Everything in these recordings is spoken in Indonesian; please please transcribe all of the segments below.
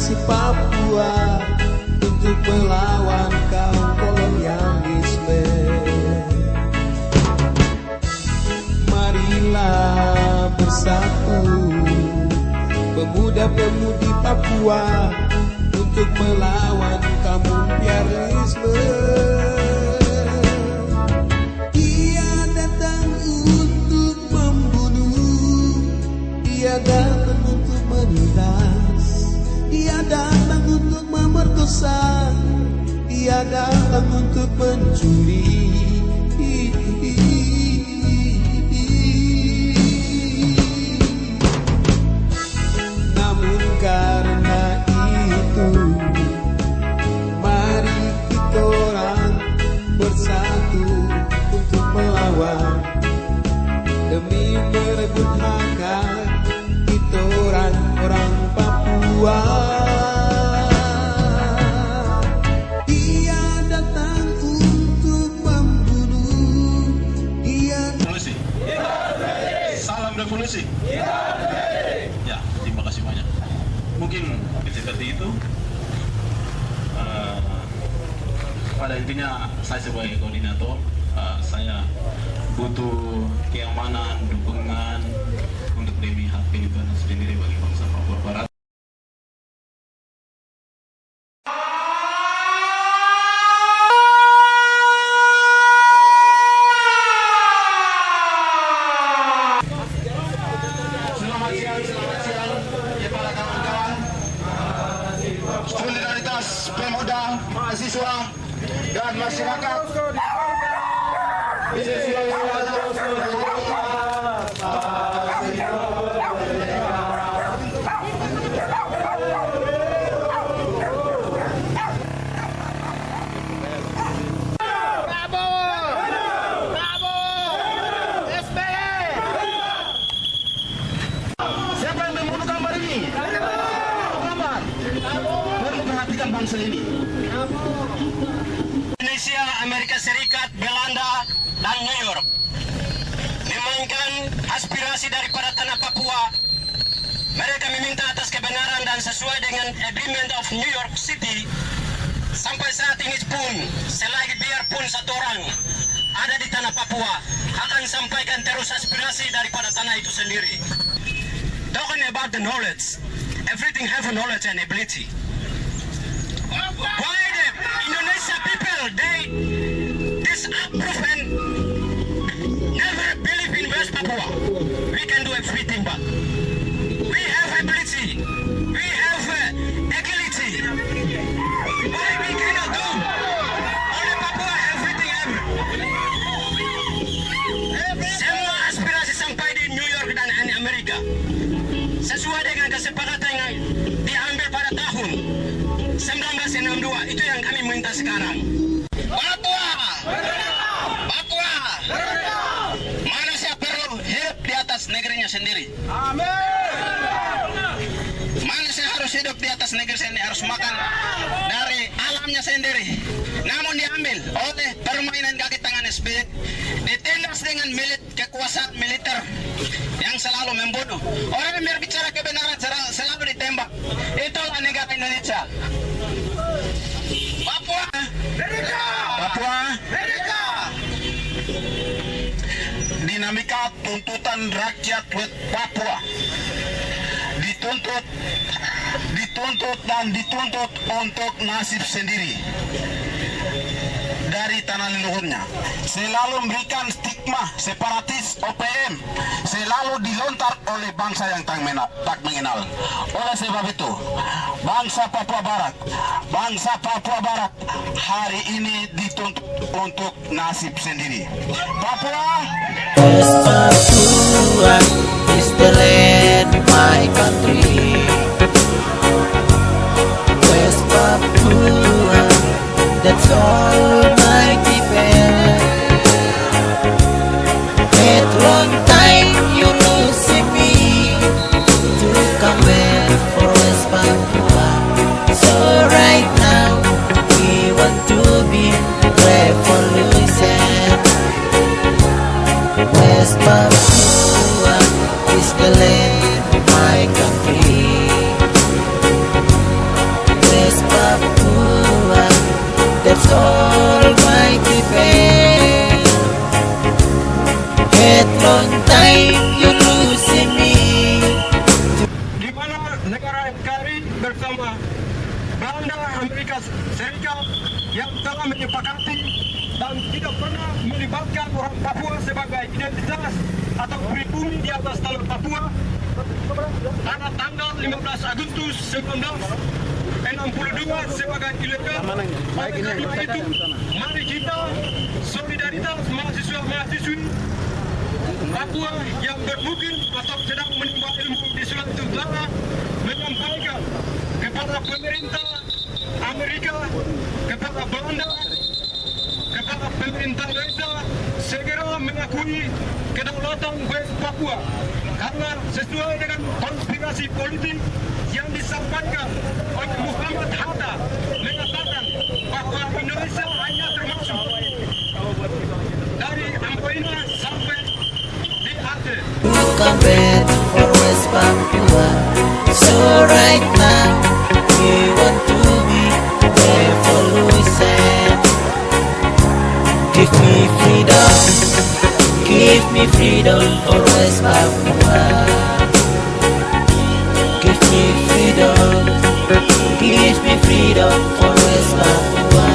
aspirasi Papua untuk melawan kaum kolonialisme. Marilah bersatu pemuda-pemudi Papua untuk melawan kaum imperialisme. Dia datang untuk membunuh, dia datang untuk menindas, dia datang untuk memerkosa, dia datang untuk mencuri. Namun karena itu, mari kita orang bersatu untuk melawan demi merebut hak kita orang Papua. Dia datang untuk membunuh, dia revolusi. Salam revolusi. Ya, terima kasih banyak. Mungkin seperti itu. Pada intinya saya sebagai koordinator, saya butuh keamanan, dukungan untuk demi hak kehidupan sendiri bagi bangsa Papua Barat. Selamat siang ya para kawan-kawan. Solidaritas pemuda, mahasiswa dan masyarakat. Siapa yang membunuh gambar ini? Gambar. Perlu perhatikan bangsa ini. Indonesia, Amerika Serikat, Belanda, dan New York memainkan aspirasi daripada tanah Papua. Mereka meminta atas kebenaran dan sesuai dengan Agreement of New York City. Sampai saat ini pun, selagi biarpun satu orang ada di tanah Papua, akan sampaikan terus aspirasi daripada tanah itu sendiri. Talking about the knowledge, everything have a knowledge and ability. Why the Indonesia people, they disapprove and never believe in West Papua. We can do everything, but we have ability, we have agility. Why we cannot do? Only Papua everything ever. Semua aspirasi sampai di New York dan Amerika sesuai dengan kesepakatan yang diambil pada tahun 1962. Itu yang kami minta sekarang. Papua, Papua, manusia perlu hidup di atas negerinya sendiri. Manusia harus hidup di atas negeri sendiri, harus makan dari alamnya sendiri. Namun diambil oleh permainan kaki tangan SBY, ditindas dengan kekuasaan militer yang selalu membunuh. Orang yang berbicara kebenaran selalu ditembak. Itulah negara Indonesia. Papua, Papua, dinamika tuntutan rakyat Papua dituntut untuk nasib sendiri dari tanah leluhurnya. Selalu memberikan stigma separatis OPM, selalu dilontar oleh bangsa yang tak mengenal. Oleh sebab itu, bangsa Papua Barat hari ini dituntut untuk nasib sendiri. Papua, West Papua is the land, my country. West Papua, that's all my people. At long time you lose me to come back for West Papua. So right now we want to be revolution. West Papua is the land, my country. antara NKRI bersama Belanda Amerika Serikat yang telah menyepakati dan tidak pernah melibatkan orang Papua sebagai identitas atau pribumi di atas tanah Papua pada tanggal 15 Agustus 1962 sebagai ilegal. Oleh karena itu, mari kita solidaritas mahasiswa-mahasiswi Papua yang bermukim atau sedang menimba ilmu di Sulawesi Utara menyampaikan kepada pemerintah Amerika, kepada Belanda, kepada pemerintah Indonesia segera mengakui kedaulatan West Papua, karena sesuai dengan konspirasi politik yang disampaikan oleh Muhammad Hatta mengatakan bahwa Indonesia hanya termasuk dari Amboina sampai di Aceh. Come back for West Papua. So right now we want to be revolution. Give me freedom for West Papua. Give me freedom for West Papua.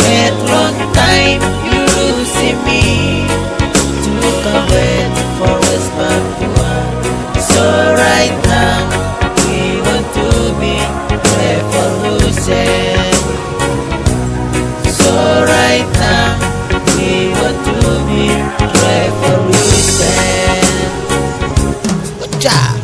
That long time you see me to come back for West Papua. So right now we want to be revolution. So right now we want to be revolution. Wajah.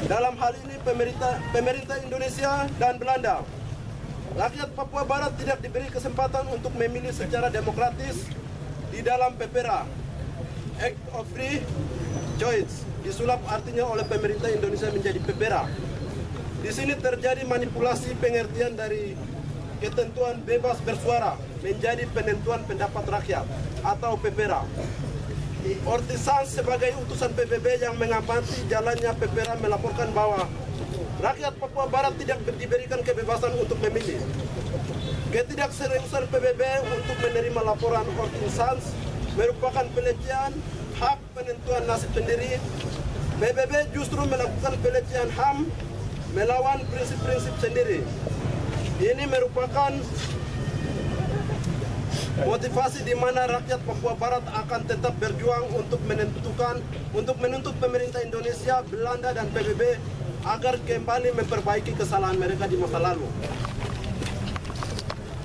Dalam hal ini pemerintah Indonesia dan Belanda, rakyat Papua Barat tidak diberi kesempatan untuk memilih secara demokratis di dalam PPRA, Act of Free Choice, disulap artinya oleh pemerintah Indonesia menjadi PPRA. Di sini terjadi manipulasi pengertian dari ketentuan bebas bersuara menjadi penentuan pendapat rakyat atau PPRA. Ortisan sebagai utusan PBB yang mengamati jalannya PPRA melaporkan bahwa rakyat Papua Barat tidak diberikan kebebasan untuk memilih. Ketidakseriusan PBB untuk menerima laporan Ortisan merupakan pelecehan hak penentuan nasib sendiri. PBB justru melakukan pelecehan HAM melawan prinsip-prinsip sendiri. Ini merupakan motivasi di mana rakyat Papua Barat akan tetap berjuang untuk menuntut pemerintah Indonesia, Belanda, dan PBB agar kembali memperbaiki kesalahan mereka di masa lalu.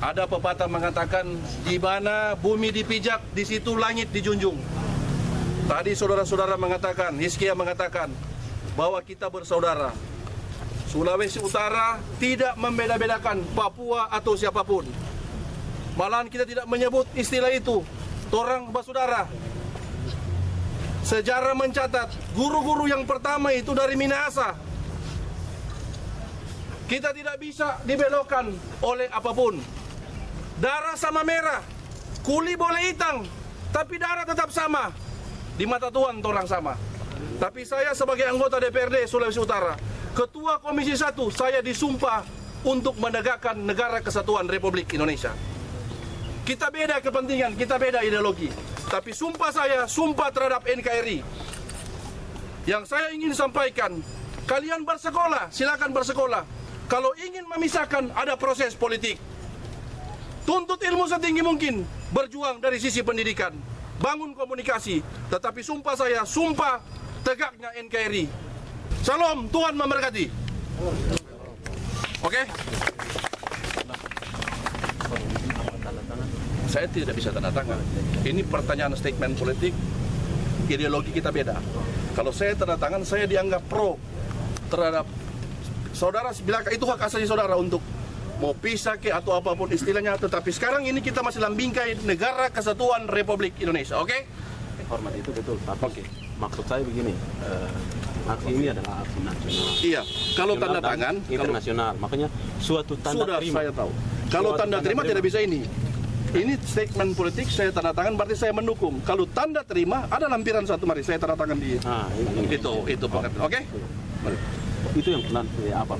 Ada pepatah mengatakan, di mana bumi dipijak, di situ langit dijunjung. Tadi saudara-saudara mengatakan, Hizkia mengatakan, bahwa kita bersaudara. Sulawesi Utara tidak membeda-bedakan Papua atau siapapun. Malahan kita tidak menyebut istilah itu, torang bersaudara. Sejarah mencatat, guru-guru yang pertama itu dari Minahasa. Kita tidak bisa dibelokkan oleh apapun. Darah sama merah, kuli boleh hitam, tapi darah tetap sama. Di mata Tuhan torang sama. Tapi saya sebagai anggota DPRD Sulawesi Utara, Ketua Komisi 1, saya disumpah untuk menegakkan negara kesatuan Republik Indonesia. Kita beda kepentingan, kita beda ideologi. Tapi sumpah saya, sumpah terhadap NKRI. Yang saya ingin sampaikan, kalian bersekolah, silakan bersekolah. Kalau ingin memisahkan, ada proses politik. Tuntut ilmu setinggi mungkin, berjuang dari sisi pendidikan, bangun komunikasi. Tetapi sumpah saya, sumpah tegaknya NKRI. Salam, Tuhan memberkati. Oke? Saya tidak bisa tanda tangan. Ini pertanyaan statement politik, ideologi kita beda. Kalau saya tanda tangan, saya dianggap pro terhadap saudara. Bila itu hak asasi saudara untuk mau pisah ke atau apapun istilahnya, tetapi sekarang ini kita masih dalam bingkai Negara Kesatuan Republik Indonesia, oke? Hormat itu betul, tapi maksud saya begini, aksi ini adalah aksi nasional. Iya, kalau Nasional tanda dan tangan, internasional, makanya suatu tanda sudah terima. saya tahu. Kalau Suatu tanda terima tidak bisa ini. Ini statement politik, saya tanda tangan berarti saya mendukung. Kalau tanda terima ada lampiran satu, mari saya tanda tangan di itu pengertian. Oke? Mari. Itu yang apa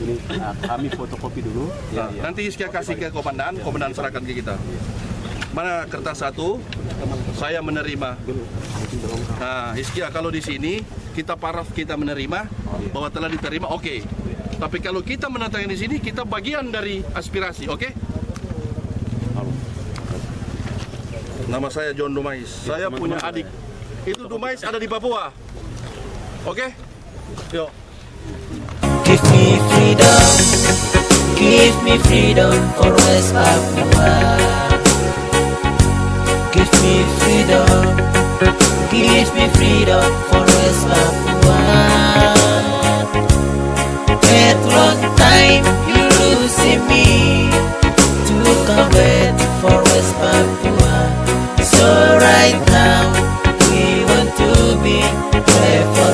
ini kami fotokopi dulu. Nanti Hiskia kasih ke komandan serahkan ke kita. Mana kertas satu? Saya menerima. Nah, Hiskia kalau di sini kita paraf kita menerima bahwa telah diterima, oke. Tapi kalau kita menandatangani di sini kita bagian dari aspirasi, oke? Nama saya John Dumais. Saya punya adik. Itu Dumais ada di Papua. Oke? Yuk. Give me freedom for West Papua. Give me freedom for West Papua. At long time you losing me to come back for West Papua. So right now we want to be ready for